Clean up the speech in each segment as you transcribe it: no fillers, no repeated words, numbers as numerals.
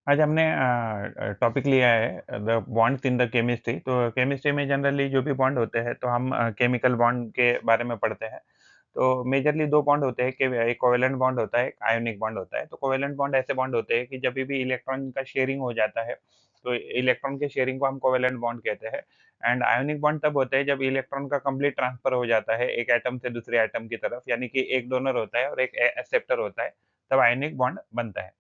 आज हमने टॉपिक लिया है the bonds in the chemistry. तो केमिस्ट्री में जनरली जो भी बॉन्ड होते हैं तो हम केमिकल बॉन्ड के बारे में पढ़ते हैं। तो मेजरली 2 बॉन्ड होते हैं कि एक कोवेलेंट बॉन्ड होता है, एक आयोनिक बॉन्ड होता है। तो कोवेलेंट बॉन्ड ऐसे बॉन्ड होते हैं कि जभी भी इलेक्ट्रॉन का शेयरिंग हो जाता है, तो इलेक्ट्रॉन के शेयरिंग को हम कोवेलेंट बॉन्ड कहते हैं। एंड आयोनिक बॉन्ड तब होते हैं जब इलेक्ट्रॉन का कंप्लीट ट्रांसफर हो जाता है एक एटम से दूसरे एटम की तरफ, यानी कि एक डोनर होता है और एक एक्सेप्टर होता है, तब आयोनिक बॉन्ड बनता है।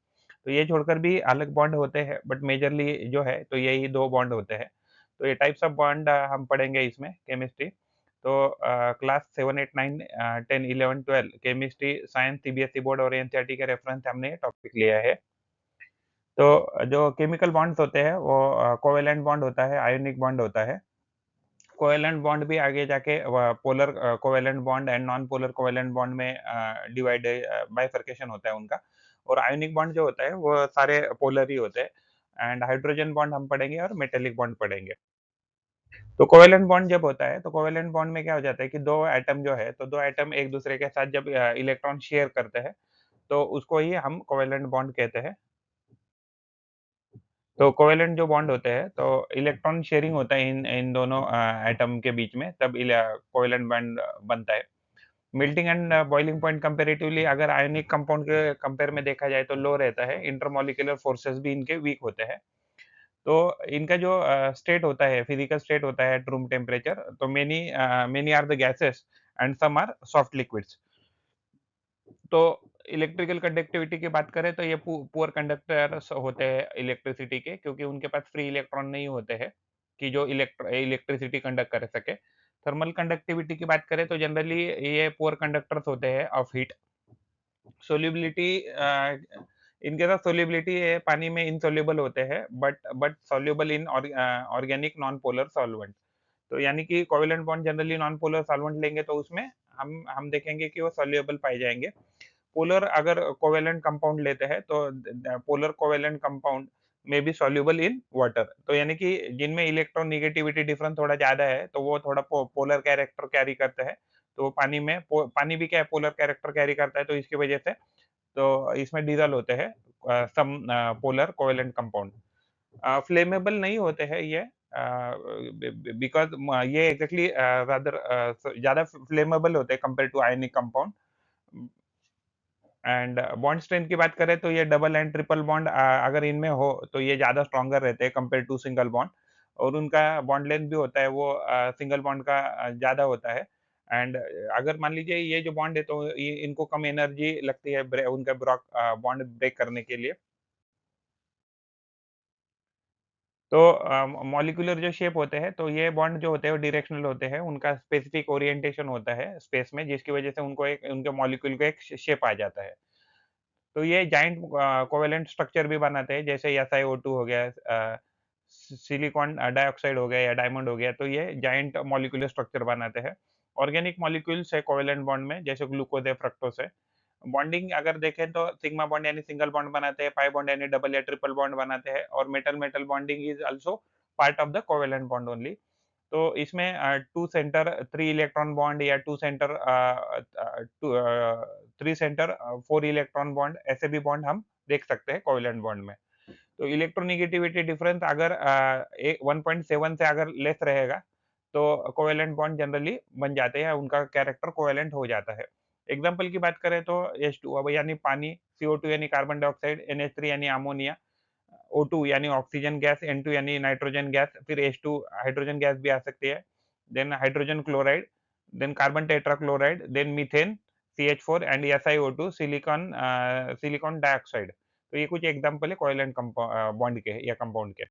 तो ये छोड़कर भी अलग बॉन्ड होते हैं, बट मेजरली जो है तो यही 2 बॉन्ड होते हैं। तो ये टाइप्स ऑफ बॉन्ड हम पढ़ेंगे इसमें केमिस्ट्री। तो class 7, 8, 9 10, 11, 12 chemistry, science, CBSE board और एनसीईआरटी के रेफरेंस से हमने ये टॉपिक लिया है। तो जो केमिकल बॉन्ड्स होते हैं वो कोवेलेंट बॉन्ड होता है, आयोनिक बॉन्ड होता है। कोवेलेंट बॉन्ड भी आगे जाके polar covalent bond and non polar covalent bond में बाइफरकेशन होता है उनका। और आयोनिक बॉन्ड जो होता है वो सारे पोलर ही होते हैं। एंड हाइड्रोजन बॉन्ड हम पढ़ेंगे और मेटेलिक बॉन्ड पढ़ेंगे। तो कोवेलेंट बॉन्ड जब होता है तो कोवेलेंट बॉन्ड में क्या हो जाता है कि 2 एटम जो है तो 2 एटम एक दूसरे के साथ जब इलेक्ट्रॉन शेयर करते हैं तो उसको ही हम कोवेलेंट बॉन्ड कहते हैं। तो कोवेलेंट जो बॉन्ड होते हैं तो इलेक्ट्रॉन शेयरिंग होता है इन इन दोनों एटम के बीच में, तब कोवेलेंट बॉन्ड बनता है। Melting and boiling point comparatively अगर आयनिक कंपाउंड के कंपेयर में देखा जाए तो लो रहता है। इंटरमॉलिक्यूलर फोर्सेस भी इनके वीक होते हैं। तो इनका जो स्टेट होता है, फिजिकल स्टेट होता है एट रूम टेम्परेचर, तो many are the gases and some are soft liquids. तो इलेक्ट्रिकल कंडक्टिविटी की बात करें तो ये पुअर कंडक्टर्स होते हैं इलेक्ट्रिसिटी के, क्योंकि उनके पास फ्री इलेक्ट्रॉन नहीं होते हैं कि जो इलेक्ट्रिसिटी कंडक्ट कर सके। थर्मल कंडक्टिविटी की बात करें तो जनरली ये पुअर कंडक्टर्स होते हैं ऑफ हीट। सोल्युबिलिटी इनके साथ सोल्युबिलिटी है, पानी में इनसॉल्युबल होते हैं, but soluble in organic non polar solvent. तो यानी कि covalent bond generally non polar solvent लेंगे तो उसमें हम देखेंगे कि वो सॉल्युबल पाए जाएंगे। पोलर अगर कोवेलेंट कंपाउंड लेते हैं तो पोलर कोवेलेंट कंपाउंड में बी सॉल्युबल इन वाटर। तो यानी कि जिनमें इलेक्ट्रॉन नेगेटिविटी डिफरेंस थोड़ा ज्यादा है तो वो थोड़ा पोलर कैरेक्टर कैरी करते हैं। तो पानी में पानी भी क्या है, पोलर कैरेक्टर कैरी करता है, तो इसकी वजह से तो इसमें डीजल होते हैं सम पोलर कोवेलेंट कंपाउंड। फ्लेमेबल नहीं होते हैं ये, बिकॉज ये एग्जैक्टली रादर ज्यादा फ्लेमेबल होते हैं compare to ionic compound. And bond strength की बात करें तो ये डबल एंड ट्रिपल बॉन्ड अगर इनमें हो तो ये ज़्यादा स्ट्रॉन्गर रहते हैं कंपेयर टू सिंगल बॉन्ड। और उनका बॉन्ड लेंथ भी होता है वो सिंगल बॉन्ड का ज़्यादा होता है। एंड अगर मान लीजिए ये जो बॉन्ड है तो इनको कम एनर्जी लगती है उनका बॉन्ड ब्रेक करने के लिए। तो मॉलिक्यूलर जो शेप होते हैं तो ये बॉन्ड जो होते हैं वो डायरेक्शनल होते हैं, उनका स्पेसिफिक ओरिएंटेशन होता है स्पेस में, जिसकी वजह से उनको एक उनके मॉलिक्यूल को एक शेप आ जाता है। तो ये जाइंट कोवेलेंट स्ट्रक्चर भी बनाते हैं, जैसे SiO2 हो गया, सिलिकॉन डाइऑक्साइड हो गया या डायमंड हो गया, तो ये जाइंट मॉलिक्यूलर स्ट्रक्चर बनाते हैं। ऑर्गेनिक मॉलिक्यूल्स है कोवेलेंट बॉन्ड में, जैसे ग्लूकोज है, फ्रक्टोज है। बॉन्डिंग अगर देखें तो सिग्मा बॉन्ड यानी सिंगल बॉन्ड बनाते हैं, पाई बॉन्ड यानी डबल या ट्रिपल बॉन्ड बनाते हैं, और metal metal bonding is also part of the covalent bond only. तो इसमें 2 सेंटर 3 इलेक्ट्रॉन बॉन्ड या 2 सेंटर 3 सेंटर 4 इलेक्ट्रॉन बॉन्ड, ऐसे भी बॉन्ड हम देख सकते हैं कोवेलेंट बॉन्ड में। तो इलेक्ट्रोनेगेटिविटी डिफरेंस अगर 1.7 से अगर लेस रहेगा तो कोवेलेंट बॉन्ड जनरली बन जाते हैं, उनका कैरेक्टर कोवेलेंट हो जाता है। एग्जाम्पल की बात करें तो H2 अब यानी पानी, CO2 यानी कार्बन डाइऑक्साइड, NH3 यानी अमोनिया, O2 यानी ऑक्सीजन गैस, N2 यानी नाइट्रोजन गैस, फिर H2 हाइड्रोजन गैस भी आ सकती है, then hydrogen chloride, then carbon tetrachloride, then methane, CH4 and SiO2 silicon dioxide. तो ये कुछ एग्जांपल है कोवेलेंट बॉन्ड के या कंपाउंड के।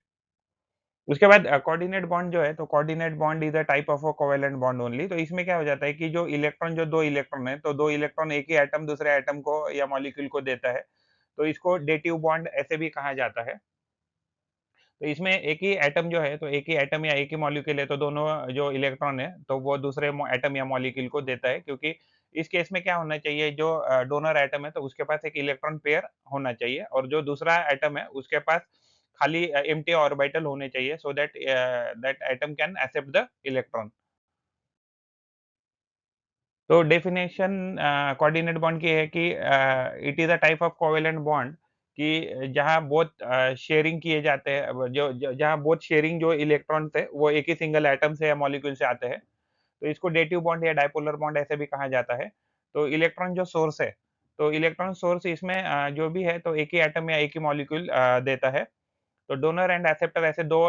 उसके बाद कोऑर्डिनेट बॉन्ड जो है, तो coordinate bond is a type of a covalent bond only. तो इसमें क्या हो जाता है कि जो 2 इलेक्ट्रॉन है, तो 2 इलेक्ट्रॉन एक ही एटम दूसरे एटम को या मॉलिक्यूल को देता है। तो इसको डेटिव बॉन्ड ऐसे भी कहा जाता है। तो इसमें एक ही एटम जो है, तो एक ही एटम या एक ही मॉलिक्यूल है, तो दोनों जो इलेक्ट्रॉन है, तो वो दूसरे एटम या मॉलिक्यूल को देता है, क्योंकि इस केस में क्या होना चाहिए, जो डोनर एटम है तो उसके पास एक इलेक्ट्रॉन पेयर होना चाहिए, और जो दूसरा एटम है उसके पास खाली एम्प्टी ऑर्बिटल होने चाहिए, so that that atom can accept the electron. तो डेफिनेशन कोऑर्डिनेट बॉन्ड की है कि it is a type of covalent bond कि जहाँ बहुत शेयरिंग किए जाते हैं, अब जहाँ बहुत शेयरिंग जो इलेक्ट्रॉन्स है, वो एक ही सिंगल एटम से या मॉलिक्यूल से आते हैं। तो इसको डेटिव बॉन्ड या डाइपोलर बॉन्ड ऐसे भी कहा जाता है। तो इलेक्ट्रॉन जो सोर्स है, तो इलेक्ट्रॉन सोर्स इसमें जो भी है तो एक ही एटम या एक ही मॉलिक्यूल देता है। तो डोनर एंड एक्सेप्टर ऐसे 2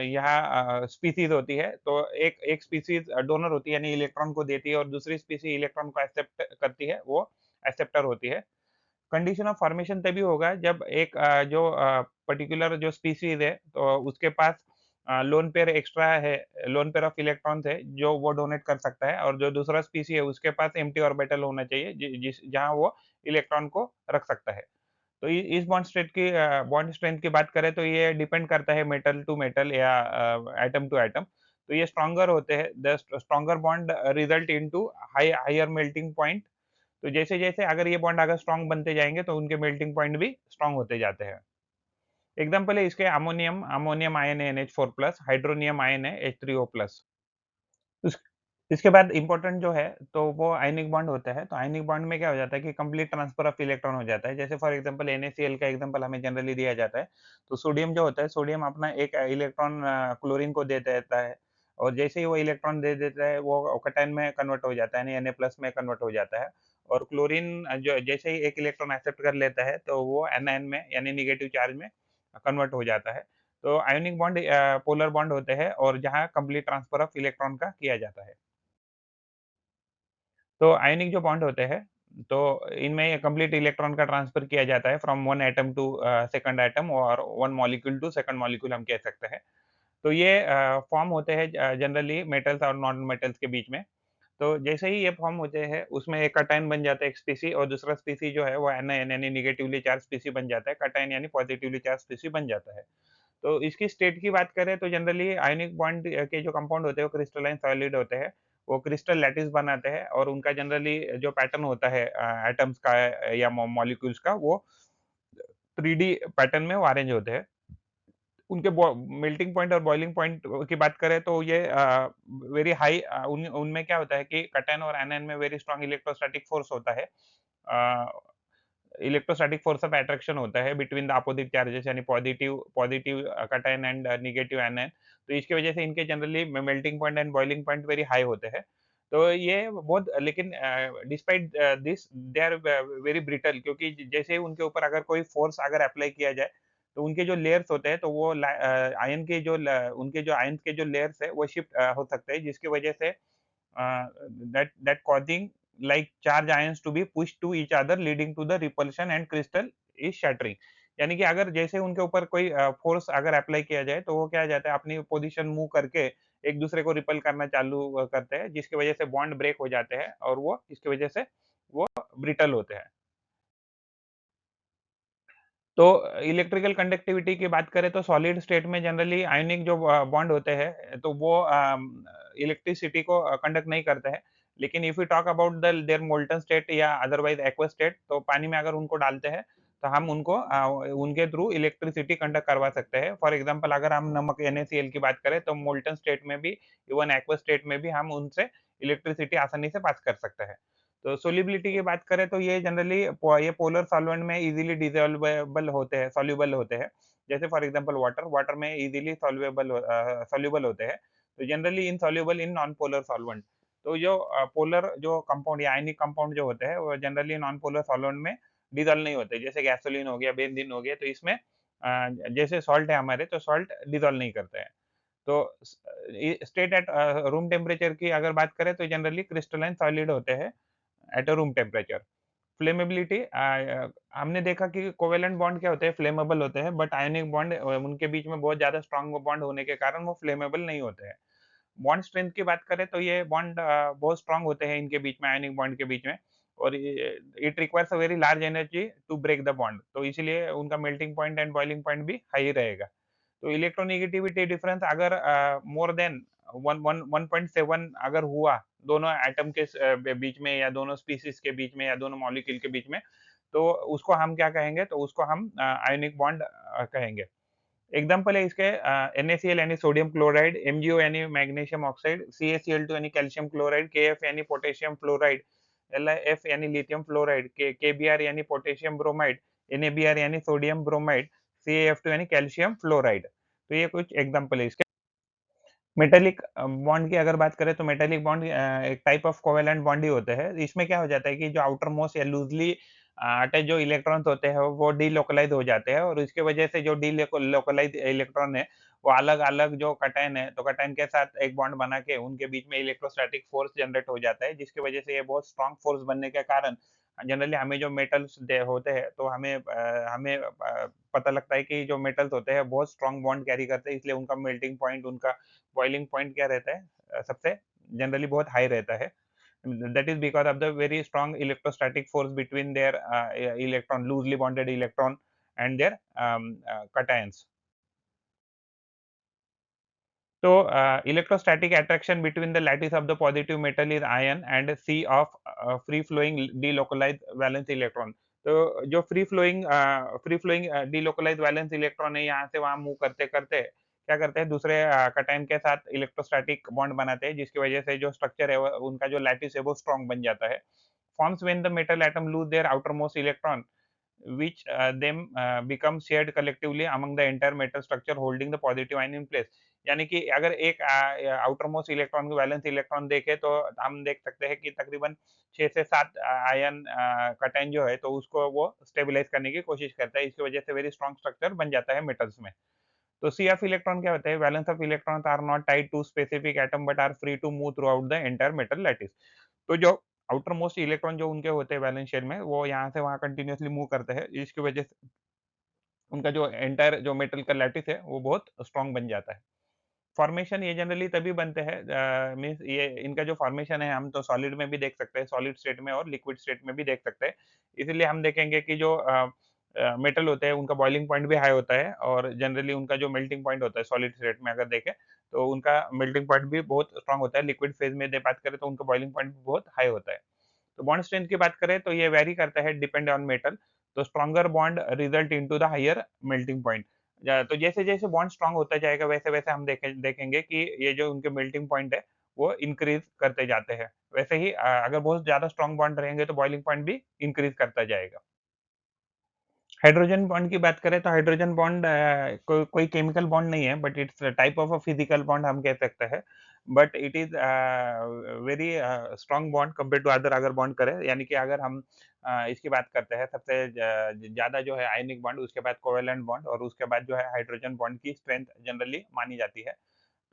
यहाँ स्पीशीज़ होती है। तो एक एक स्पीशीज़ डोनर होती है, यानी इलेक्ट्रॉन को देती है, और दूसरी स्पीशीज़ इलेक्ट्रॉन को एक्सेप्ट करती है, वो एक्सेप्टर होती है। कंडीशन ऑफ फॉर्मेशन तभी होगा जब एक जो पर्टिकुलर जो स्पीशीज़ है, तो उसके पास लोन पेयर एक्स्ट्रा है, लोन पेयर ऑफ इलेक्ट्रॉन्स है, जो वो डोनेट कर सकता है, और जो दूसरा स्पीशी है, उसके पास एम्प्टी ऑर्बिटल होना चाहिए, जहाँ वो इलेक्ट्रॉन को रख सकता है। तो इस बॉन्ड स्ट्रेंथ की बात करें तो ये डिपेंड करता है मेटल टू मेटल या एटम टू एटम। तो ये स्ट्रॉन्गर होते हैं, the stronger bond result into higher melting point. तो जैसे-जैसे अगर ये बॉन्ड अगर स्ट्रॉन्ग बनते जाएँगे, तो उनके मेल्टिंग पॉइंट भी स्ट्रॉन्ग होते जाते हैं। एग्ज़ाम्पल है इसके अमोनियम, अमोनियम आयन है NH4+, हाइड्रोनियम आयन है H3O+। उस इसके बाद इम्पोर्टेंट जो है, तो वो आयनिक बॉन्ड होता है। तो आयनिक बॉन्ड में क्या हो जाता है कि कंप्लीट ट्रांसफर ऑफ इलेक्ट्रॉन हो जाता है। जैसे फॉर एग्ज़ाम्पल NaCl का एग्ज़ाम्पल हमें जनरली दिया जाता है। तो सोडियम जो होता है, सोडियम अपना एक इलेक्ट्रॉन क्लोरीन को दे देता है, और जैसे ही वो इलेक्ट्रॉन दे देता है, वो कैटायन में कन्वर्ट हो जाता है, यानी Na+ में कन्वर्ट हो जाता है। और क्लोरीन जो जैसे ही एक इलेक्ट्रॉन एक्सेप्ट कर लेता है, तो वो एनायन में, यानी नेगेटिव चार्ज में कन्वर्ट हो जाता है। तो आयनिक बॉन्ड पोलर बॉन्ड होते हैं, और जहाँ कंप्लीट ट्रांसफर ऑफ इलेक्ट्रॉन का किया जाता है। तो आयनिक जो बॉन्ड होते हैं, तो इनमें कंप्लीट इलेक्ट्रॉन का ट्रांसफर किया जाता है from one atom to second atom, और one molecule to second molecule हम कह सकते हैं। तो ये फॉर्म होते हैं जनरली मेटल्स और नॉन मेटल्स के बीच में। तो जैसे ही ये फॉर्म होते हैं, उसमें एक कटायन बन जाता है, एक स्पीशी, और दूसरा स्पीशी जो है वो एनायन, यानी नेगेटिवली चार्ज स्पीशी बन जाता है। कटायन यानी पॉजिटिवली चार्ज स्पीशी बन जाता है। तो इसकी स्टेट की बात करें तो जनरली आयनिक बॉन्ड के जो कंपाउंड होते हैं, वो क्रिस्टलाइन सॉलिड होते हैं। वो क्रिस्टल लैटिस बनाते हैं, और उनका जनरली जो पैटर्न होता है एटम्स का या मॉलिक्यूल्स का, वो 3D पैटर्न में वो अरेंज होते हैं। उनके मेल्टिंग पॉइंट और बॉइलिंग पॉइंट की बात करें तो ये वेरी हाई, उनमें क्या होता है कि कटैयन और एनायन में वेरी स्ट्रॉन्ग इलेक्ट्रोस्टैटिक फोर्स होता है। इलेक्ट्रोस्टैटिक फोर्स ऑफ अट्रैक्शन होता है बिटवीन द अपोजिट चार्जेस, यानी positive positive cation and negative anion. तो इसकी वजह से इनके generally melting point and boiling point very high होते हैं। तो ये बहुत, लेकिन despite this they are very brittle, क्योंकि जैसे ही उनके ऊपर अगर कोई फोर्स अगर अप्लाई किया जाए, तो उनके जो लेयर्स होते हैं, तो वो आयन के जो उनके जो आयन के जो लेयर्स है, वो शिफ्ट हो सकते हैं, जिसकी वजह से that causing like charge ions to be pushed to each other, leading to the repulsion and crystal is shattering। यानी कि अगर जैसे उनके ऊपर कोई फोर्स अगर अप्लाई किया जाए, तो वो क्या हो जाता है, अपनी पोजीशन मूव करके एक दूसरे को रिपल करना चालू करते हैं, जिसकी वजह से बॉन्ड ब्रेक हो जाते हैं, और वो इसकी वजह से वो ब्रिटल होते हैं। तो इलेक्ट्रिकल कंडक्टिविटी की बात करें तो सॉलिड स्टेट में जनरली आयनिक जो बॉन्ड होते हैं, तो वो इलेक्ट्रिसिटी को कंडक्ट नहीं करते हैं। लेकिन if you talk about the their molten state या अदरवाइज एक्वस स्टेट, तो पानी में अगर उनको डालते हैं, तो हम उनको उनके थ्रू इलेक्ट्रिसिटी कंडक्ट करवा सकते हैं। फॉर एग्जांपल अगर हम नमक NaCl की बात करें, तो मोल्टन स्टेट में भी, इवन एक्वस स्टेट में भी हम उनसे इलेक्ट्रिसिटी आसानी से पास कर सकते हैं। तो सोल्युबिलिटी की बात करें तो ये जनरली ये पोलर सॉल्वेंट में इजीली डिसॉल्वेबल होते हैं, सॉल्युबल होते हैं। जैसे फॉर एग्जांपल वाटर, वाटर में इजीली सॉल्युबल होते हैं। तो generally insoluble in non polar solvent. तो जो पोलर जो कंपाउंड या आयनिक कंपाउंड जो होते हैं, वो जनरली नॉन पोलर सॉल्वेंट में डिसॉल्व नहीं होते। जैसे गैसोलीन हो गया, बेंजीन हो गया, तो इसमें जैसे सॉल्ट है हमारे, तो सॉल्ट डिसॉल्व नहीं करते हैं। तो स्टेट एट रूम टेम्परेचर की अगर बात करें, तो जनरली क्रिस्टलाइन सॉलिड होते हैं at a room temperature. Flammability हमने देखा कि कोवेलेंट बॉन्ड क्या होते हैं, फ्लेमेबल होते हैं, बट आयनिक बॉन्ड उनके बीच में बहुत ज़्यादा स्ट्रॉन्ग बॉन्ड होने के कारण वो फ्लेमेबल नहीं होते हैं। बॉन्ड स्ट्रेंथ की बात करें तो ये बॉन्ड बहुत स्ट्रॉन्ग होते हैं इनके बीच में, आयनिक बॉन्ड के बीच में, और it requires a very large energy to break the bond, तो इसीलिए उनका melting point and boiling point भी हाई रहेगा। तो इलेक्ट्रोनेगेटिविटी डिफरेंस अगर मोर देन 1.7 अगर हुआ दोनों एटम के बीच में, या दोनों स्पीशीज के बीच में, या दोनों मॉलिक्यूल के बीच में, तो उसको हम क्या कहेंगे, तो उसको हम आयनिक बॉन्ड कहेंगे। एग्जाम्पल है इसके NaCl यानी सोडियम क्लोराइड, MgO यानी मैग्नीशियम ऑक्साइड, CaCl2 यानी कैल्शियम क्लोराइड, Kf यानी पोटेशियम फ्लोराइड, LiF यानी लिथियम फ्लोराइड, KBr यानी पोटेशियम ब्रोमाइड, NaBr यानी सोडियम ब्रोमाइड, CaF2 यानी कैल्शियम फ्लोराइड। तो ये कुछ एग्ज़ाम्पल है इसके। मेटालिक बॉन्ड की अगर बात करें तो मेटालिक बॉन्ड एक टाइप ऑफ कोवेलेंट बॉन्ड ही होता है। इसमें क्या हो जाता है कि जो आउटर मोस्ट या लूज़ली अटैच्ड जो इलेक्ट्रॉन्स होते हैं वो डीलोकलाइज़ हो जाते हैं और इसकी वजह से जो लोकलाइज़ इलेक्ट्रॉन है, वो अलग-अलग जो कटायन है, तो कटायन के साथ एक बॉन्ड बना के उनके बीच में इलेक्ट्रोस्टैटिक फ़ोर्स जनरेट हो जाता है, जिसकी वजह से ये बहुत स्ट्रॉन्ग फ़ोर्स बनने के कारण जनरली हमें जो मेटल्स दे होते हैं, तो हमें पता लगता है कि जो मेटल्स होते हैं बहुत स्ट्रॉन्ग बॉन्ड कैरी करते हैं, इसलिए उनका मेल्टिंग पॉइंट, उनका बॉइलिंग पॉइंट क्या रहता है सबसे जनरली बहुत हाई रहता है। That is because of the very strong electrostatic force between their electron, loosely bonded electron and their cations. So, electrostatic attraction between the lattice of the positive metal is ion and C of free flowing delocalized valence electron. तो जो free flowing delocalized valence electron है यहाँ से वहाँ move करते करते क्या करते हैं दूसरे कटायन के साथ इलेक्ट्रोस्टैटिक बॉन्ड बनाते हैं जिसकी वजह से जो स्ट्रक्चर है उनका जो लैटिस है वो स्ट्रॉन्ग बन जाता है forms when the metal atom lose their outer most electron which them become shared collectively among the entire metal structure holding the positive ion in place यानी कि अगर एक आउटर मोस्ट इलेक्ट्रॉन को वैलेंस इलेक्ट्रॉन देखे तो हम देख सकते हैं कि तकरीबन 6 से 7 आयन कटायन जो है तो उसको वो स्टेबलाइज करने की कोशिश करता है इसकी वजह से वेरी स्ट्रॉन्ग स्ट्रक्चर बन जाता है मेटल्स में तो सी ऑफ इलेक्ट्रॉन क्या होता है valence of electrons are not tied to specific atom but are free to move throughout the entire metal lattice तो जो आउटर मोस्ट इलेक्ट्रॉन जो उनके होते हैं वैलेंस शेल में वो यहाँ से वहाँ कंटिन्यूअसली मूव करते हैं इसकी वजह से उनका जो एंटायर जो मेटल का लैटिस है वो बहुत स्ट्रांग बन जाता है फॉर्मेशन ये जनरली तभी बनते हैं मीन्स ये इनका जो फॉर्मेशन है हम तो सॉलिड में भी देख सकते हैं सॉलिड स्टेट में और लिक्विड स्टेट में भी देख सकते हैं इसीलिए हम देखेंगे कि जो मेटल होते हैं उनका बॉइलिंग पॉइंट भी हाई होता है और जनरली उनका जो मेल्टिंग पॉइंट होता है सॉलिड स्टेट में अगर देखें तो उनका मेल्टिंग पॉइंट भी बहुत स्ट्रांग होता है लिक्विड फेज में बात करें तो उनका बॉइलिंग पॉइंट भी बहुत हाई होता है तो बॉन्ड स्ट्रेंथ की बात करें तो ये वेरी करता है डिपेंड ऑन मेटल तो stronger bond result into the higher melting point तो जैसे-जैसे बॉन्ड स्ट्रॉन्ग होता जाएगा वैसे-वैसे हम देखेंगे कि ये जो उनके मेल्टिंग पॉइंट है वो इंक्रीज़ करते जाते हैं। वैसे ही अगर बहुत ज़्यादा स्ट्रॉन्ग बॉन्ड रहेंगे तो बॉइलिंग पॉइंट भी इंक्रीज़ करता जाएगा। हाइड्रोजन बॉन्ड की बात करें तो हाइड्रोजन बॉन्ड कोई केमिकल बॉन्ड नहीं है but it's type of a physical bond हम कह सकते हैं but it is very strong bond compare to other अगर बॉन्ड करें यानी कि अगर हम इसकी बात करते हैं सबसे ज्यादा जो है आयनिक बॉन्ड उसके बाद कोवेलेंट बॉन्ड और उसके बाद जो है हाइड्रोजन बॉन्ड की स्ट्रेंथ जनरली मानी जाती है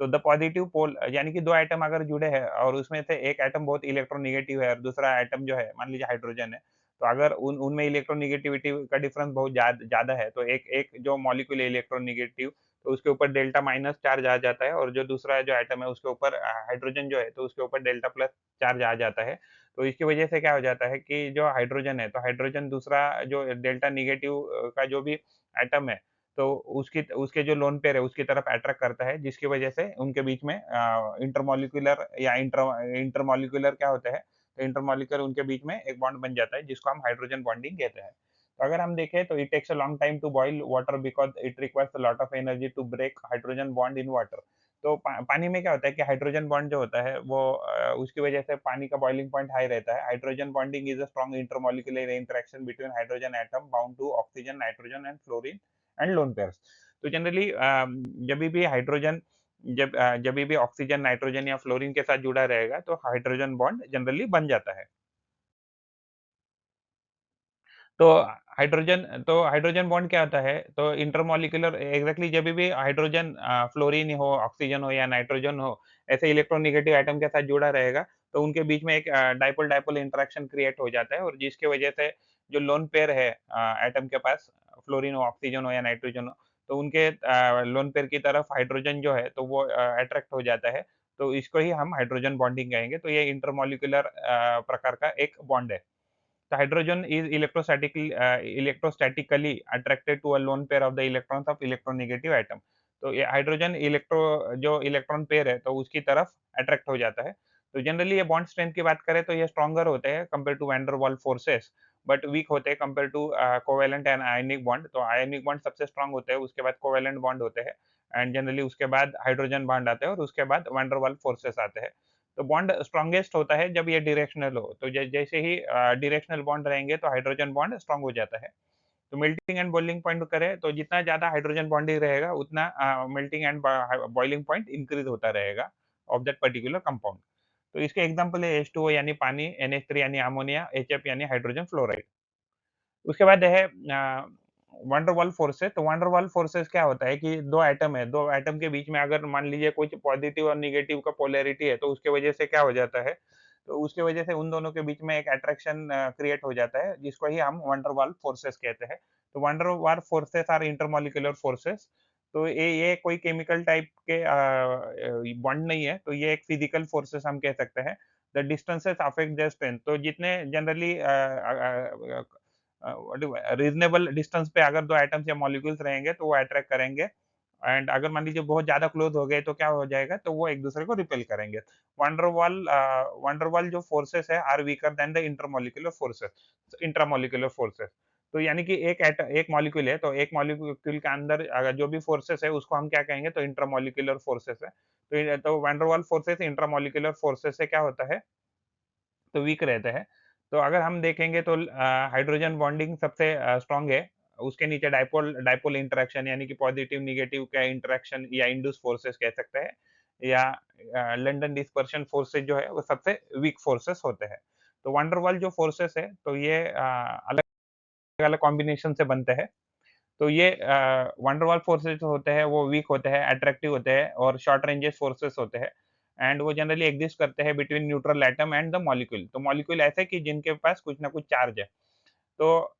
तो द पॉजिटिव पोल यानी कि 2 एटम अगर जुड़े हैं और उसमें से एक एटम बहुत इलेक्ट्रोनेगेटिव है और दूसरा एटम जो है मान लीजिए हाइड्रोजन है, तो अगर उन उनमें इलेक्ट्रोनेगेटिविटी का डिफरेंस बहुत ज़्यादा है, तो एक एक जो मॉलिक्यूल है इलेक्ट्रोनेगेटिव तो उसके ऊपर डेल्टा माइनस चार्ज आ जाता है और जो दूसरा जो एटम है उसके ऊपर हाइड्रोजन जो है तो उसके ऊपर डेल्टा प्लस चार्ज आ जाता है। तो इसकी वजह से क्या हो जाता है कि जो हाइड्रोजन है, तो हाइड्रोजन दूसरा जो डेल्टा नेगेटिव का जो भी एटम है तो उसकी उसके जो लोन पेयर है उसकी तरफ अट्रैक्ट करता है जिसकी वजह से उनके बीच में इंटरमॉलिक्यूलर या इंटरमॉलिक्यूलर क्या होता है तो इंटरमॉलिक्यूलर उनके बीच में एक बॉन्ड बन जाता है जिसको हम हाइड्रोजन बॉन्डिंग कहते हैं तो अगर हम देखें तो it takes a long time to boil water because it requires a lot of energy to break hydrogen bond in water तो पानी में क्या होता है कि हाइड्रोजन बॉन्ड जो होता है वो उसकी वजह से पानी का बॉइलिंग पॉइंट हाई रहता है hydrogen bonding is a strong intermolecular interaction between hydrogen atom bound to oxygen nitrogen and fluorine and lone pairs तो जनरली जब भी हाइड्रोजन जब भी ऑक्सीजन नाइट्रोजन या फ्लोरीन के साथ जुड़ा रहेगा तो हाइड्रोजन बॉन्ड जनरली बन जाता है तो हाइड्रोजन बॉन्ड क्या होता है तो इंटरमॉलिक्यूलर एग्जैक्टली जब भी हाइड्रोजन फ्लोरीन हो ऑक्सीजन हो या नाइट्रोजन हो ऐसे इलेक्ट्रोनेगेटिव एटम के साथ जुड़ा रहेगा तो उनके बीच में एक डाइपोल डाइपोल इंटरेक्शन क्रिएट हो जाता है और जिसकी वजह से जो लोन पेयर है एटम के पास फ्लोरीन हो ऑक्सीजन हो या नाइट्रोजन हो तो उनके लोन पेयर की तरफ हाइड्रोजन जो है तो वो अट्रैक्ट हो जाता है तो इसको ही हम हाइड्रोजन बॉन्डिंग कहेंगे तो ये इंटरमॉलिक्यूलर प्रकार का एक बॉन्ड है The hydrogen is electrostatically attracted to a lone pair of the electrons of electronegative atom. तो ये हाइड्रोजन जो इलेक्ट्रॉन पेयर है तो उसकी तरफ अट्रैक्ट हो जाता है तो जनरली ये बॉन्ड स्ट्रेंथ की बात करें तो ये स्ट्रॉन्गर होते हैं compare to van der Waals forces but weak होते हैं compare to covalent and ionic bond तो आयनिक बॉन्ड सबसे स्ट्रॉन्ग होते हैं उसके बाद कोवेलेंट बॉन्ड होते हैं एंड जनरली उसके बाद हाइड्रोजन बॉन्ड आते हैं और उसके बाद वैन डर वाल फोर्सेस आते हैं तो बॉन्ड स्ट्रॉन्गेस्ट होता है जब ये डायरेक्शनल हो तो जैसे ही डायरेक्शनल बॉन्ड रहेंगे तो हाइड्रोजन बॉन्ड स्ट्रॉन्ग हो जाता है तो मेल्टिंग एंड बॉइलिंग पॉइंट करें तो जितना ज़्यादा हाइड्रोजन बॉन्डिंग रहेगा उतना melting and boiling point increase होता रहेगा ऑफ दैट पर्टिकुलर कंपाउंड। तो इसके एग्ज़ाम्पल है H2O यानी पानी, NH3 यानी अमोनिया, HF यानी हाइड्रोजन फ्लोराइड। उसके बाद है वैन डर वाल फोर्सेस। तो वैन डर वाल फोर्सेस क्या होता है कि 2 एटम है, 2 एटम के बीच में अगर मान लीजिए कुछ पॉजिटिव और नेगेटिव का पोलैरिटी है, तो उसके वजह से क्या हो जाता है, तो उसके वजह से उन दोनों के बीच में एक अट्रैक्शन क्रिएट हो जाता है, जिसको ही हम वैन डर वाल फोर्सेस कहते हैं। तो van der Waals forces are intermolecular forces. तो ये कोई केमिकल टाइप के बॉन्ड नहीं है, तो ये एक फिजिकल फोर्सेस हम कह सकते हैं। The distances affect their strength. तो जितने जनरली रीजनेबल डिस्टेंस पे अगर 2 एटम्स या मॉलिक्यूल्स रहेंगे तो वो अट्रैक्ट करेंगे, एंड अगर मान लीजिए बहुत ज़्यादा क्लोज़ हो गए तो क्या हो जाएगा, तो वो एक-दूसरे को रिपेल करेंगे। वैन डर वाल जो फोर्सेस है are weaker than the intermolecular forces, intramolecular forces. तो यानी कि एक मॉलिक्यूल है, तो एक मॉलिक्यूल के अंदर जो भी फोर्सेस है उसको हम क्या कहेंगे, तो इंट्रामॉलिक्यूलर फोर्सेस है। तो van der Waals forces intramolecular forces से क्या होता है, तो वीक रहते हैं। तो अगर हम देखेंगे तो हाइड्रोजन बॉन्डिंग सबसे स्ट्रॉन्ग है। उसके नीचे डाइपोल डाइपोल इंटरैक्शन यानी कि पॉजिटिव नेगेटिव का इंटरैक्शन या इंड्यूस फोर्सेस कह सकते हैं, या लंदन डिस्पर्शन फोर्सेस जो है वो सबसे वीक फोर्सेस होते हैं। तो वैन डर वाल जो फोर्सेस है तो ये अलग-अलग कॉम्बिनेशन से बनते हैं। तो ये वैन डर वाल फोर्सेस जो होते हैं वो वीक होते हैं, अट्रैक्टिव होते हैं और शॉर्ट रेंजेस फोर्सेस होते हैं, एंड वो जनरली एग्जिस्ट करते हैं between neutral atom and the molecule. तो मॉलिक्यूल ऐसे कि जिनके पास कुछ ना कुछ चार्ज है। तो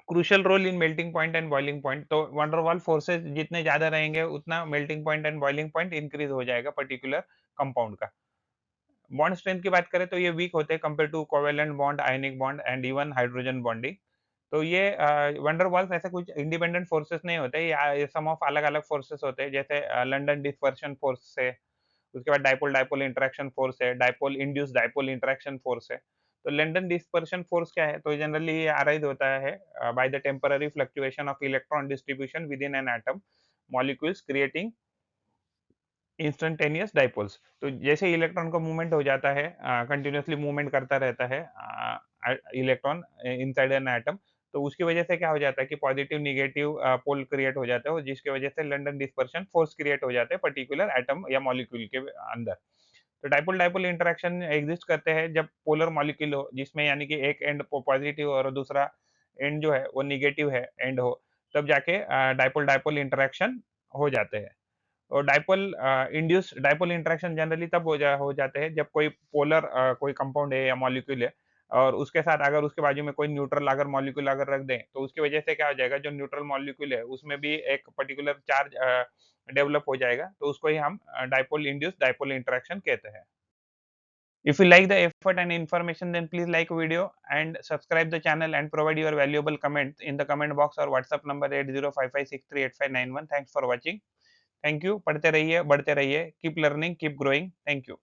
crucial role in melting point and boiling point. तो वैन डर वाल फोर्सेस जितने ज़्यादा रहेंगे उतना melting point and boiling point increase हो जाएगा पर्टिकुलर कंपाउंड का। बॉन्ड स्ट्रेंथ की बात करें तो ये वीक होते हैं compare to covalent bond, ionic bond and even hydrogen bonding. तो ये वैन डर वाल्स ऐसे कुछ इंडिपेंडेंट फोर्सेस नहीं होते, ये सम ऑफ अलग-अलग फोर्सेस होते हैं, जैसे लंदन डिस्पर्शन फोर्स है, उसके बाद डाइपोल डाइपोल इंटरैक्शन फोर्स है, dipole induced dipole interaction force है। तो लंदन डिस्पर्शन फोर्स क्या है? तो जनरली ये अराइज़ होता है by the temporary fluctuation of electron distribution within an atom molecules creating instantaneous dipoles. तो जैसे इलेक्ट्रॉन का मूवमेंट हो जाता है, कंटिन्यूअसली मूवमेंट करता रहता है इलेक्ट्रॉन इनसाइड एन एटम, तो उसकी वजह से क्या हो जाता है कि पॉजिटिव नेगेटिव पोल क्रिएट हो जाता है, और जिसकी वजह से लंदन डिस्पर्शन फोर्स क्रिएट हो जाते हैं पर्टिकुलर एटम या मॉलिक्यूल के अंदर। तो डाइपोल डाइपोल इंटरैक्शन एग्जिस्ट करते हैं जब पोलर मॉलिक्यूल हो, जिसमें यानी कि एक एंड पॉजिटिव और दूसरा एंड जो है वो नेगेटिव है एंड हो, तब जाके डाइपोल डाइपोल इंटरैक्शन हो जाते हैं। और इंड्यूस डाइपोल इंटरैक्शन जनरली तब हो जाते हैं जब कोई पोलर कोई कंपाउंड है या मॉलिक्यूल है, और उसके साथ अगर उसके बाजू में कोई न्यूट्रल अगर मॉलिक्यूल अगर रख दें, तो उसकी वजह से क्या हो जाएगा, जो न्यूट्रल मॉलिक्यूल है उसमें भी एक पर्टिकुलर चार्ज डेवलप हो जाएगा, तो उसको ही हम डाइपोल इंड्यूस डाइपोल इंटरैक्शन कहते हैं। If you like the effort and information, then please like video and subscribe the channel and provide your valuable comments in the comment box or WhatsApp number 8055638591। Thanks for watching. Thank you. पढ़ते रहिए, बढ़ते रहिए. Keep learning, keep growing. Thank you.